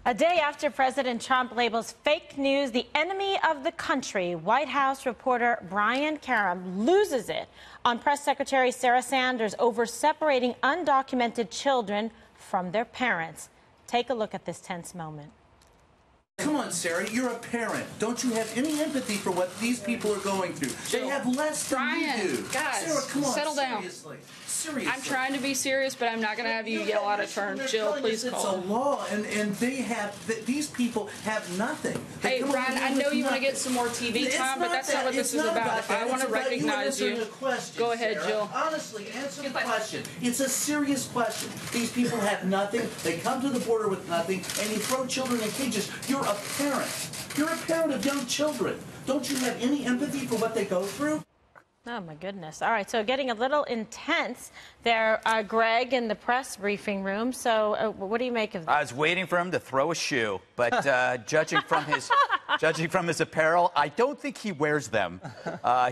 A day after President Trump labels fake news the enemy of the country, White House reporter Brian Karem loses it on Press Secretary Sarah Sanders over separating undocumented children from their parents. Take a look at this tense moment. Come on, Sarah, you're a parent. Don't you have any empathy for what these people are going through? They have less than you do. Guys, Sarah, come on, settle down. Seriously. I'm trying to be serious, but I'm not going to have you yell out of turn. Jill, please call. It's a law, and they have, these people have nothing. Hey, Brian, I know you want to get some more TV time, but that's not what this is about. If I want to recognize you, go ahead, Jill. Honestly, answer the question. It's a serious question. These people have nothing. They come to the border with nothing, and you throw children in cages. You're a parent. You're a parent of young children. Don't you have any empathy for what they go through? Oh, my goodness. All right, so getting a little intense there, Greg, in the press briefing room. So what do you make of that? I was waiting for him to throw a shoe, but judging from his apparel, I don't think he wears them.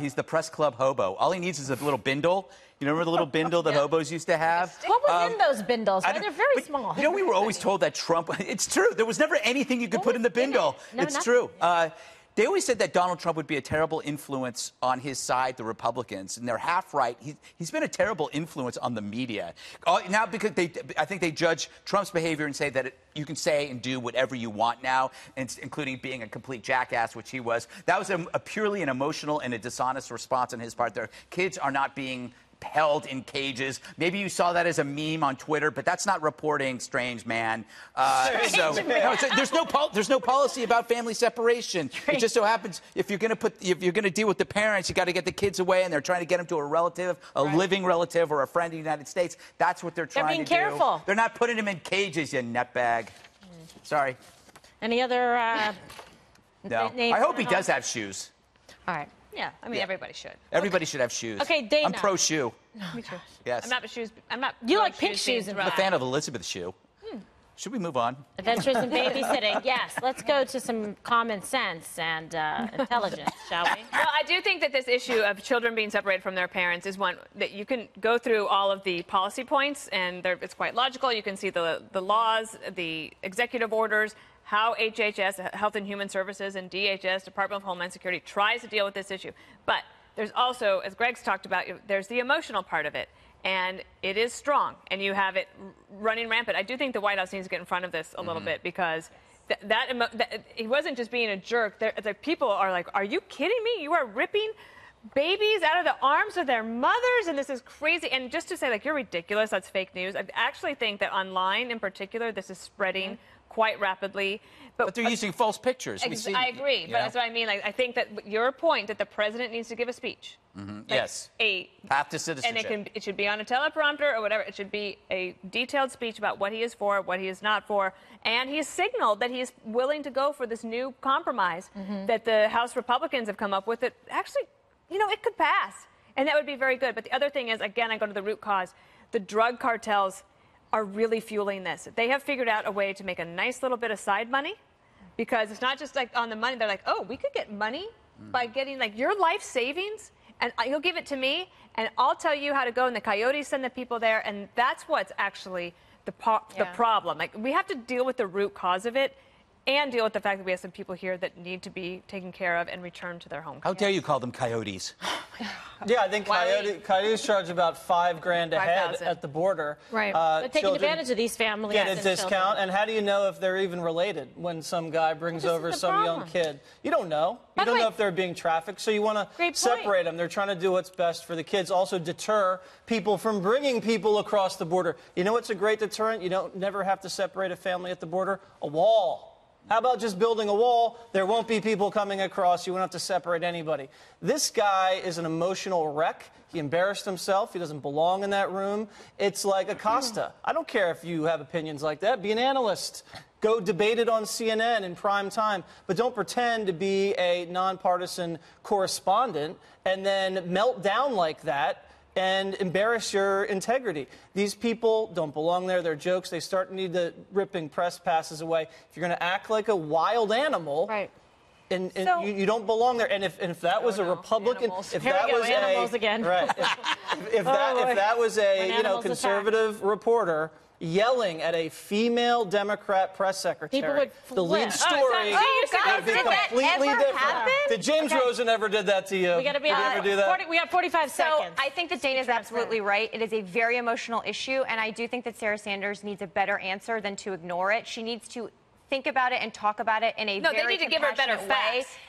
He's the press club hobo. All he needs is a little bindle. You remember the little bindle that hobos used to have? What was in those bindles? They're very small. You know, we were always told that Trump... It's true. There was never anything you could put in the bindle. No, it's true. They always said that Donald Trump would be a terrible influence on his side, the Republicans, and they're half right. He's been a terrible influence on the media. Now, because I think they judge Trump's behavior and say that you can say and do whatever you want now, including being a complete jackass, which he was. That was a purely an emotional and a dishonest response on his part. Their kids are not being held in cages. Maybe you saw that as a meme on Twitter, but that's not reporting, strange man. There's no policy about family separation. It just so happens if you're going to deal with the parents, you got to get the kids away, and they're trying to get them to a relative, living relative, or a friend in the United States. That's what they're trying to do. They're being careful. They're not putting them in cages, you nutbag. Sorry. Any other? No. I hope he does have shoes. All right. Yeah, I mean, everybody should. Everybody should have shoes. Okay, Dana. I'm pro-shoe. Me too. Yes. I'm not shoes. I'm not. You like pink shoes? I'm a fan of Elizabeth's shoe. Should we move on? Adventures in babysitting. Yes. Let's go to some common sense and intelligence, shall we? Well, I do think that this issue of children being separated from their parents is one that you can go through all of the policy points, and it's quite logical. You can see the laws, the executive orders, how HHS, Health and Human Services, and DHS, Department of Homeland Security, tries to deal with this issue. But there's also, as Greg's talked about, there's the emotional part of it. And it is strong, and you have it running rampant. I do think the White House needs to get in front of this a little bit, because he wasn't just being a jerk. The people are like, are you kidding me? You are ripping babies out of the arms of their mothers, and this is crazy. And just to say, like, you're ridiculous, that's fake news. I actually think that online, in particular, this is spreading quite rapidly. But they're using false pictures. I agree, but that's what I mean. Like, I think that your point that the president needs to give a speech. Yes. Path to citizenship. And it should be on a teleprompter or whatever. It should be a detailed speech about what he is for, what he is not for. And he has signaled that he is willing to go for this new compromise that the House Republicans have come up with that actually, you know, it could pass. And that would be very good. But the other thing is, again, I go to the root cause. The drug cartels are really fueling this. They have figured out a way to make a nice little bit of side money, because it's not just like on the money. They're like, oh, we could get money by getting like your life savings, and you'll give it to me, and I'll tell you how to go, and the coyotes send the people there, and that's what's actually the problem. Like, we have to deal with the root cause of it, and deal with the fact that we have some people here that need to be taken care of and returned to their home. How dare you call them coyotes? Yeah, I think coyotes charge about $5,000 a head at the border. Right. But taking advantage of these families. Get a discount. And how do you know if they're even related when some guy brings over some young kid? You don't know. You don't know if they're being trafficked. So you want to separate them. They're trying to do what's best for the kids. Also deter people from bringing people across the border. You know what's a great deterrent? You don't never have to separate a family at the border? A wall. How about just building a wall? There won't be people coming across. You won't have to separate anybody. This guy is an emotional wreck. He embarrassed himself. He doesn't belong in that room. It's like Acosta. I don't care if you have opinions like that. Be an analyst. Go debate it on CNN in prime time. But don't pretend to be a nonpartisan correspondent and then melt down like that and embarrass your integrity. These people don't belong there. They're jokes. They start to need the ripping press passes away. If you're going to act like a wild animal, and you don't belong there. And if that was a Republican, if that was animals again. Right, if that was a conservative reporter, yelling at a female Democrat press secretary, People would the lead story would be completely different. Did James Rosen ever did that to you? We got to be Did he ever do that? we got 45 seconds. So I think that Dana's absolutely right. It is a very emotional issue, and I do think that Sarah Sanders needs a better answer than to ignore it. She needs to think about it and talk about it in a very they need to give her better compassionate way. facts.